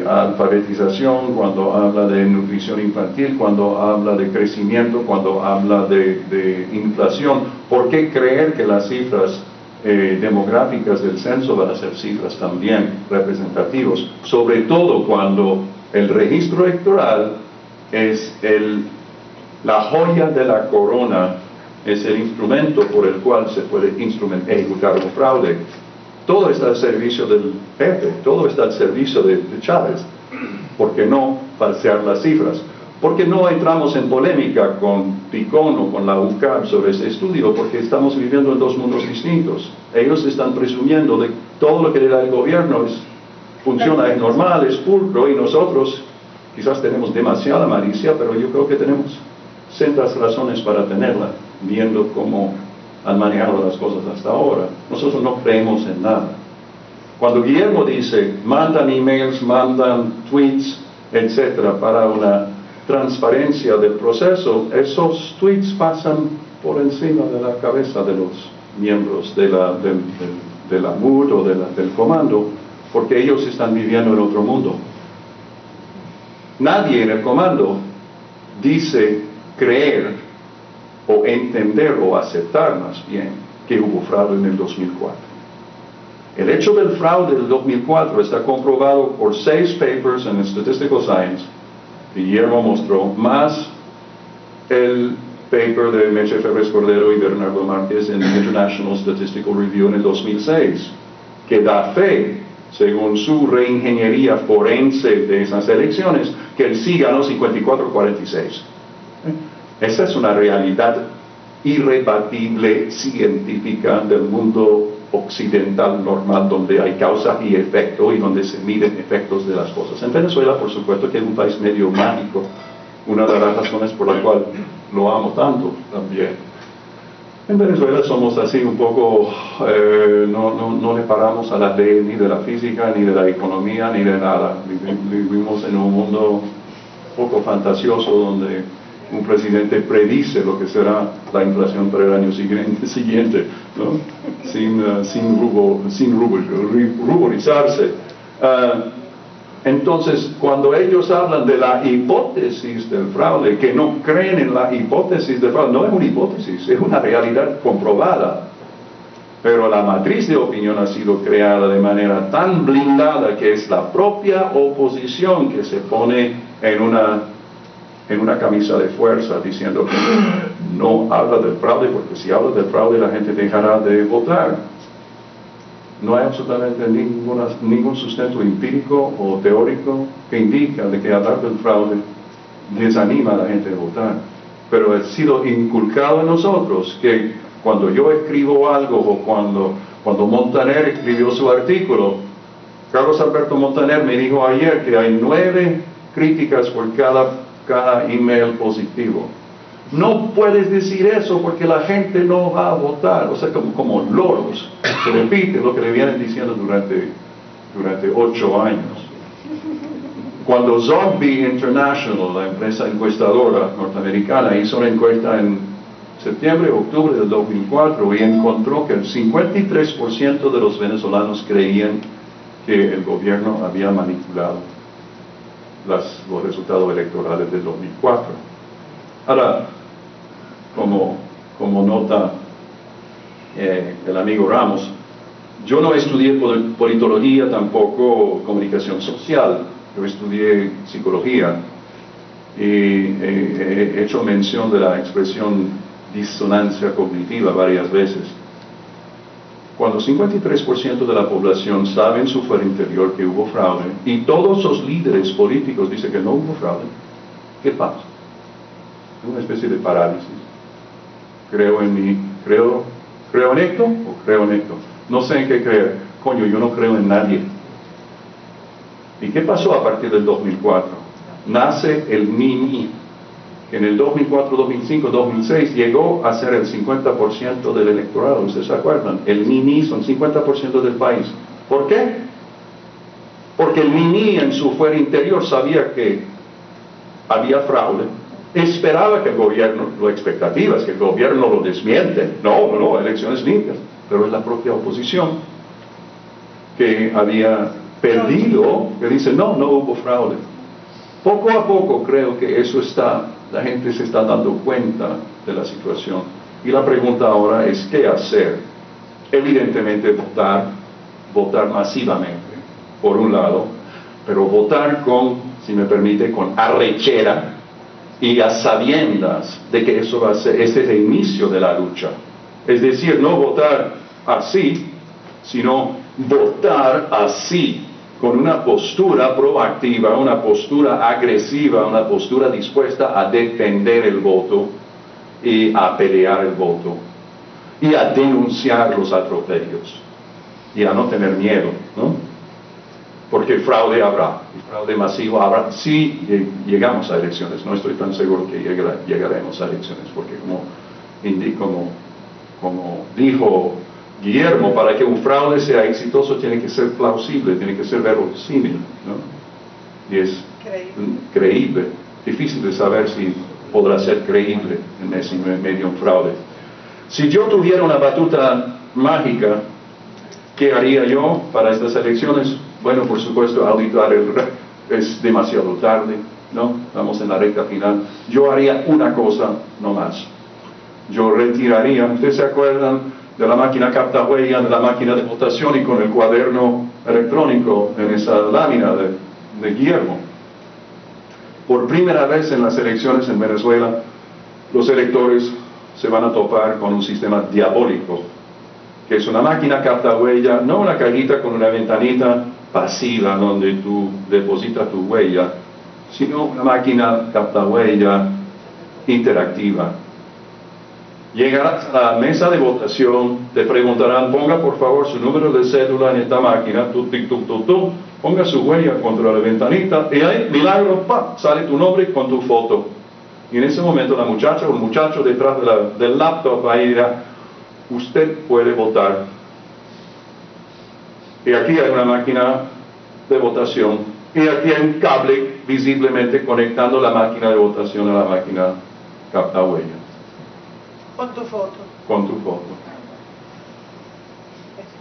alfabetización, cuando habla de nutrición infantil, cuando habla de crecimiento, cuando habla de inflación, ¿por qué creer que las cifras demográficas del censo van a ser cifras también representativas? Sobre todo cuando el registro electoral es la joya de la corona, es el instrumento por el cual se puede ejecutar un fraude. Todo está al servicio del jefe, todo está al servicio de Chávez. ¿Por qué no falsear las cifras? Porque no entramos en polémica con Picón o con la UCAB sobre ese estudio, porque estamos viviendo en 2 mundos distintos. Ellos están presumiendo de todo lo que le da el gobierno funciona, es normal, es pulcro, y nosotros quizás tenemos demasiada malicia, pero yo creo que tenemos sendas razones para tenerla, viendo cómo han manejado las cosas hasta ahora. Nosotros no creemos en nada. Cuando Guillermo dice, mandan emails, mandan tweets, etcétera, para una transparencia del proceso, esos tweets pasan por encima de la cabeza de los miembros de la MUD o del comando, porque ellos están viviendo en otro mundo. Nadie en el comando dice creer o entender o aceptar más bien que hubo fraude en el 2004. El hecho del fraude del 2004 está comprobado por 6 papers en Statistical Science, Guillermo mostró, más el paper de Meche Febres Cordero y Bernardo Márquez en International Statistical Review en el 2006, que da fe, según su reingeniería forense de esas elecciones, que el sí ganó 54-46. Esa es una realidad irrebatible científica del mundo occidental normal, donde hay causa y efecto y donde se miden efectos de las cosas. En Venezuela, por supuesto, que es un país medio mágico, una de las razones por la cual lo amo tanto también. En Venezuela somos así un poco, no le paramos a la ley ni de la física, ni de la economía, ni de nada. Vivimos en un mundo poco fantasioso donde un presidente predice lo que será la inflación para el año siguiente, ¿no? sin ruborizarse. Entonces, cuando ellos hablan de la hipótesis del fraude, que no creen en la hipótesis del fraude, no es una hipótesis, es una realidad comprobada. Pero la matriz de opinión ha sido creada de manera tan blindada que es la propia oposición que se pone en una camisa de fuerza diciendo no habla del fraude, porque si habla del fraude la gente dejará de votar. No hay absolutamente ningún sustento empírico o teórico que indica de que hablar del fraude desanima a la gente de votar. Pero ha sido inculcado en nosotros que cuando yo escribo algo o cuando Montaner escribió su artículo, Carlos Alberto Montaner me dijo ayer que hay 9 críticas por cada email positivo. No puedes decir eso porque la gente no va a votar, o sea, como loros. Se repite lo que le vienen diciendo durante 8 años. Cuando Zogby International, la empresa encuestadora norteamericana, hizo una encuesta en septiembre o octubre del 2004 y encontró que el 53% de los venezolanos creían que el gobierno había manipulado los resultados electorales del 2004. Ahora, como nota el amigo Ramos, yo no estudié politología, tampoco comunicación social, yo estudié psicología y he hecho mención de la expresión disonancia cognitiva varias veces. Cuando 53% de la población sabe en su fuero interior que hubo fraude y todos los líderes políticos dicen que no hubo fraude, ¿qué pasa? Una especie de parálisis. ¿Creo en esto o creo en esto? No sé en qué creer. Coño, yo no creo en nadie. ¿Y qué pasó a partir del 2004? Nace el MINI, que en el 2004, 2005, 2006 llegó a ser el 50% del electorado. ¿Ustedes se acuerdan? El MINI son 50% del país. ¿Por qué? Porque el MINI en su fuero interior sabía que había fraude. Esperaba que el gobierno, la expectativa es que el gobierno lo desmiente. No, elecciones limpias. Pero es la propia oposición que había perdido, que dice, no hubo fraude. Poco a poco creo que la gente se está dando cuenta de la situación. Y la pregunta ahora es, ¿qué hacer? Evidentemente votar masivamente, por un lado, pero votar si me permite, con arrechera, y a sabiendas de que ese es el inicio de la lucha. Es decir, no votar así, sino votar así, con una postura proactiva, una postura agresiva, una postura dispuesta a defender el voto y a pelear el voto y a denunciar los atropellos y a no tener miedo, ¿no? Porque fraude habrá, y fraude masivo habrá si llegamos a elecciones. No estoy tan seguro que llegaremos a elecciones, porque como dijo Guillermo, para que un fraude sea exitoso tiene que ser plausible, tiene que ser verosímil, ¿no? Y es creíble. Difícil de saber si podrá ser creíble en ese medio un fraude. Si yo tuviera una batuta mágica, ¿qué haría yo para estas elecciones? Bueno, por supuesto, auditar es demasiado tarde, ¿no? Estamos en la recta final. Yo haría una cosa, no más. Yo retiraría, ¿ustedes se acuerdan de la máquina captahuella, de la máquina de votación y con el cuaderno electrónico en esa lámina de Guillermo? Por primera vez en las elecciones en Venezuela, los electores se van a topar con un sistema diabólico, que es una máquina captahuella, no una cajita con una ventanita pasiva donde tú depositas tu huella, sino una máquina captahuella interactiva. Llegarás a la mesa de votación, te preguntarán, ponga por favor su número de cédula en esta máquina, ponga su huella contra la ventanita y ahí, milagro, sale tu nombre con tu foto. Y en ese momento la muchacha o el muchacho detrás del laptop ahí dirá, usted puede votar. Y aquí hay una máquina de votación. Y aquí hay un cable visiblemente conectando la máquina de votación a la máquina capta huella. Con tu foto. Con tu foto.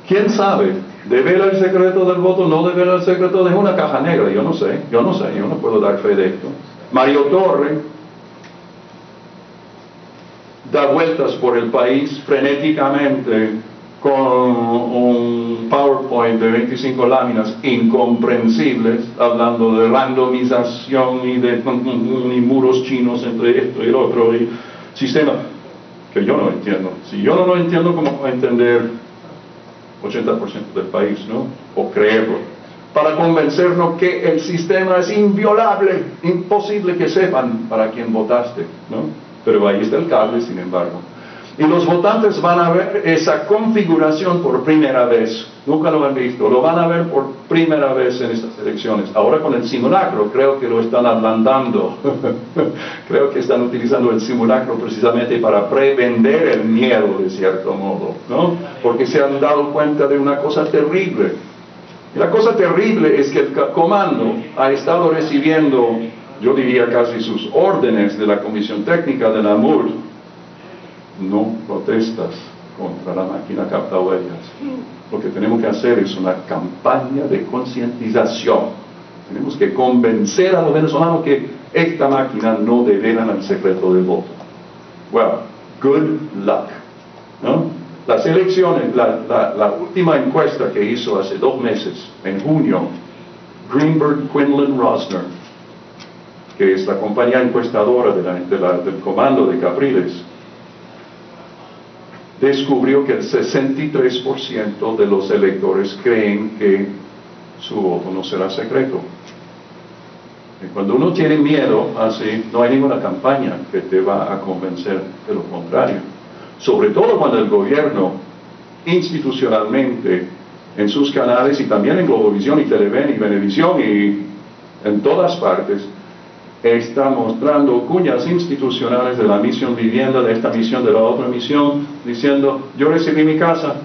¿Quién sabe? ¿Devela el secreto del voto? ¿No devela el secreto? Es una caja negra, yo no sé, yo no puedo dar fe de esto. Mario Torre da vueltas por el país frenéticamente con un PowerPoint de 25 láminas incomprensibles, hablando de randomización y de y muros chinos entre esto y el otro, y sistema que yo no entiendo. Si yo no lo entiendo, ¿cómo voy a entender 80% del país, ¿no? O creerlo, para convencernos que el sistema es inviolable, imposible que sepan para quién votaste, ¿no? Pero ahí está el cable, sin embargo. Y los votantes van a ver esa configuración por primera vez. Nunca lo han visto, lo van a ver por primera vez en estas elecciones. Ahora con el simulacro, creo que lo están ablandando. Creo que están utilizando el simulacro precisamente para prevender el miedo, de cierto modo, ¿no? Porque se han dado cuenta de una cosa terrible. Y la cosa terrible es que el comando ha estado recibiendo, yo diría casi sus órdenes de la Comisión Técnica de la MUR. No protestas contra la máquina capta huellas. Lo que tenemos que hacer es una campaña de concientización. Tenemos que convencer a los venezolanos que esta máquina no devela el secreto del voto. Well, good luck, ¿no? Las elecciones, la última encuesta que hizo hace 2 meses, en junio, Greenberg Quinlan Rosner, que es la compañía encuestadora del comando de Capriles, descubrió que el 63% de los electores creen que su voto no será secreto. Y cuando uno tiene miedo, así, no hay ninguna campaña que te va a convencer de lo contrario. Sobre todo cuando el gobierno, institucionalmente, en sus canales y también en Globovisión y Televen y Venevisión y en todas partes, está mostrando cuñas institucionales de la misión vivienda, de esta misión, de la otra misión, diciendo, yo recibí mi casa.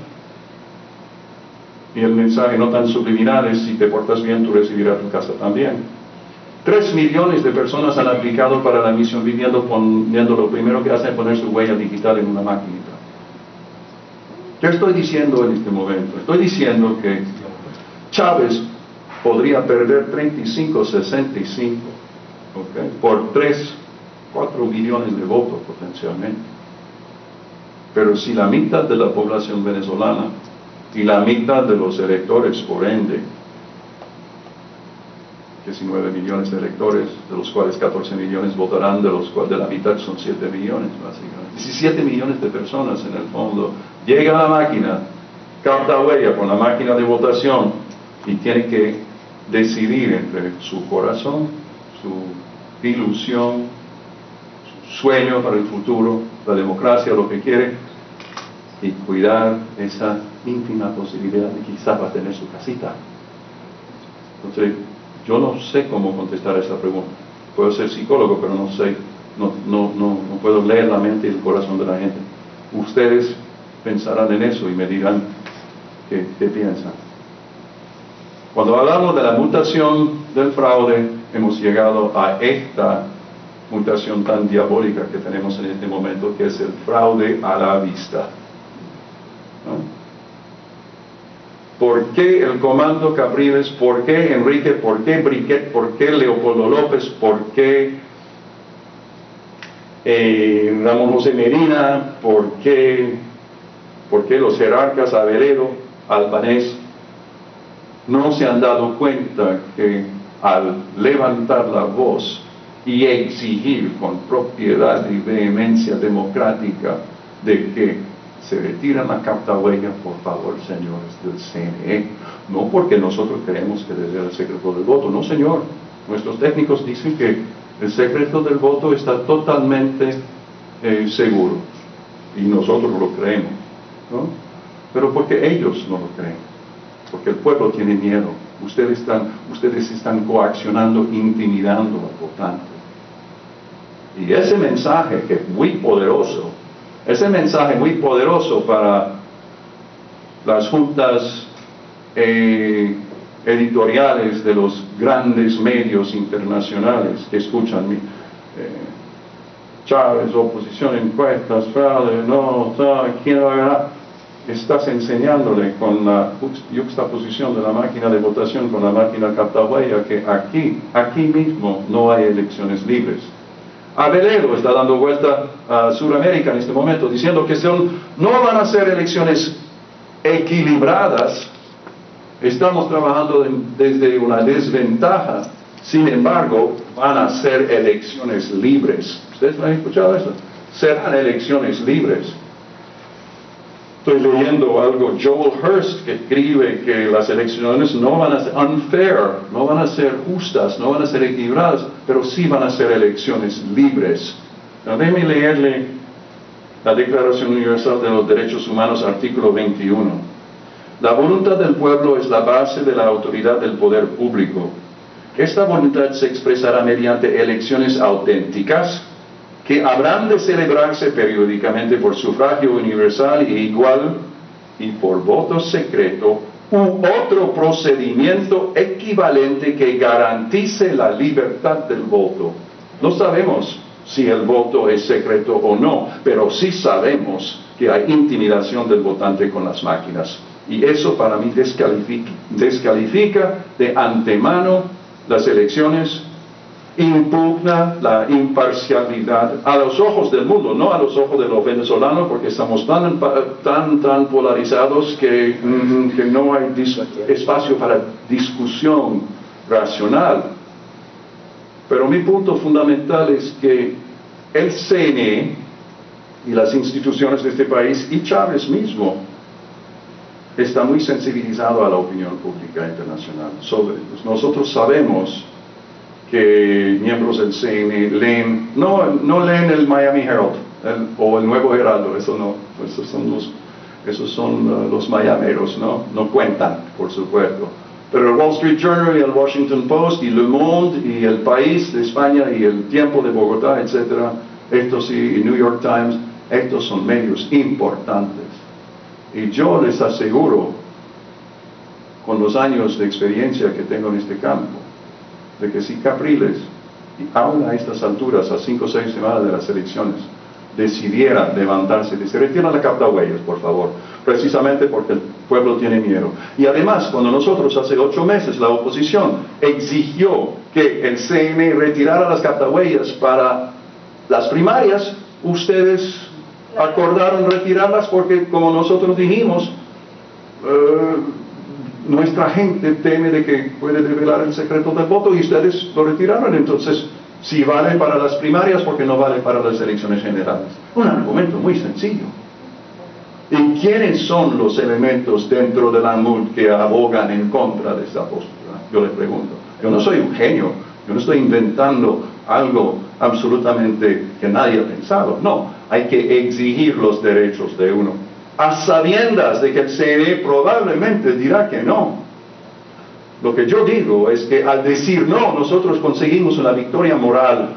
Y el mensaje no tan subliminal es, si te portas bien, tú recibirás tu casa también. 3 millones de personas han aplicado para la misión vivienda, poniendo lo primero que hacen es poner su huella digital en una maquinita. ¿Qué estoy diciendo en este momento? Estoy diciendo que Chávez podría perder 35-65, ¿okay?, por 3-4 millones de votos potencialmente. Pero si la mitad de la población venezolana y la mitad de los electores, por ende, 19 millones de electores, de los cuales 14 millones votarán, de los cuales de la mitad son 7 millones, básicamente. 17 millones de personas en el fondo. Llega a la máquina, capta huella con la máquina de votación y tiene que decidir entre su corazón, su ilusión, su sueño para el futuro, la democracia, lo que quiere, y cuidar esa ínfima posibilidad de que quizás va a tener su casita. Entonces, yo no sé cómo contestar a esa pregunta. Puedo ser psicólogo, pero no sé, no puedo leer la mente y el corazón de la gente. Ustedes pensarán en eso y me dirán qué piensan. Cuando hablamos de la mutación del fraude, hemos llegado a esta mutación tan diabólica que tenemos en este momento, que es el fraude a la vista, ¿no? ¿Por qué el comando Capriles? ¿Por qué Enrique? ¿Por qué Briquet? ¿Por qué Leopoldo López? ¿Por qué Ramón José Medina? ¿Por qué los jerarcas Averedo, Albanés no se han dado cuenta que al levantar la voz y exigir con propiedad y vehemencia democrática de que se retiran la carta huella, por favor, señores del CNE, no porque nosotros creemos que debe ser el secreto del voto, no, señor, nuestros técnicos dicen que el secreto del voto está totalmente seguro y nosotros lo creemos, ¿no? Pero porque ellos no lo creen, porque el pueblo tiene miedo. Ustedes están coaccionando, intimidando al votante. Y ese mensaje, que es muy poderoso, Ese mensaje muy poderoso para las juntas editoriales de los grandes medios internacionales que escuchan Chávez, oposición, encuestas, fraude, no, ¿quién va a ganar? Estás enseñándole con la yuxtaposición de la máquina de votación con la máquina captahuella que aquí mismo no hay elecciones libres. Abelero está dando vuelta a Sudamérica en este momento diciendo que no van a ser elecciones equilibradas. Estamos trabajando desde una desventaja. Sin embargo, van a ser elecciones libres. ¿Ustedes lo han escuchado eso? Serán elecciones libres. Estoy leyendo algo, Joel Hirst, que escribe que las elecciones no van a ser unfair, no van a ser justas, no van a ser equilibradas, pero sí van a ser elecciones libres. Now, déjenme leerle la Declaración Universal de los Derechos Humanos, artículo 21. La voluntad del pueblo es la base de la autoridad del poder público. Esta voluntad se expresará mediante elecciones auténticas, que habrán de celebrarse periódicamente por sufragio universal e igual y por voto secreto u otro procedimiento equivalente que garantice la libertad del voto. No sabemos si el voto es secreto o no, pero sí sabemos que hay intimidación del votante con las máquinas. Y eso para mí descalifica de antemano las elecciones, impugna la imparcialidad a los ojos del mundo, no a los ojos de los venezolanos, porque estamos tan polarizados que no hay espacio para discusión racional. Pero mi punto fundamental es que el CNE y las instituciones de este país y Chávez mismo está muy sensibilizado a la opinión pública internacional. Nosotros sabemos que miembros del CNE leen, no leen el Miami Herald o el Nuevo Heraldo, esos son los mayameros, no cuentan, por supuesto. Pero el Wall Street Journal y el Washington Post y Le Monde y El País de España y El Tiempo de Bogotá, etc., estos sí, y New York Times, estos son medios importantes. Y yo les aseguro, con los años de experiencia que tengo en este campo, de que si Capriles, y aún a estas alturas, a 5 o 6 semanas de las elecciones, decidiera levantarse y decir, retiran la captahuellas, por favor, precisamente porque el pueblo tiene miedo. Y además, cuando nosotros hace 8 meses, la oposición exigió que el CNE retirara las captahuellas para las primarias, ustedes acordaron retirarlas porque, como nosotros dijimos, nuestra gente teme de que puede revelar el secreto del voto y ustedes lo retiraron. Entonces, si vale para las primarias, ¿por qué no vale para las elecciones generales? Un argumento muy sencillo. ¿Y quiénes son los elementos dentro de la MUD que abogan en contra de esta postura? Yo le pregunto. Yo no soy un genio, yo no estoy inventando algo absolutamente que nadie ha pensado. No, hay que exigir los derechos de uno, a sabiendas de que el CNE probablemente dirá que no. Lo que yo digo es que al decir no, nosotros conseguimos una victoria moral.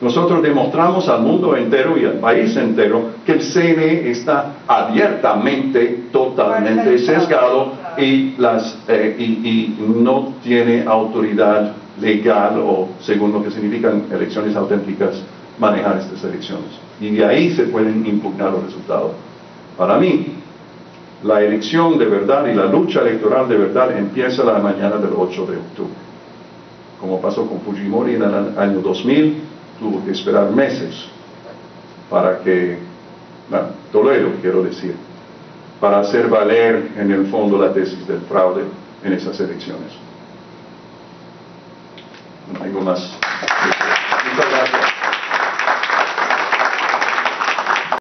Nosotros demostramos al mundo entero y al país entero que el CNE está abiertamente, totalmente sesgado y no tiene autoridad legal o, según lo que significan elecciones auténticas, manejar estas elecciones. Y de ahí se pueden impugnar los resultados. Para mí, la elección de verdad y la lucha electoral de verdad empieza la mañana del 8 de octubre. Como pasó con Fujimori en el año 2000, tuvo que esperar meses para que, Toledo quiero decir, para hacer valer en el fondo la tesis del fraude en esas elecciones. No tengo más. Muchas gracias.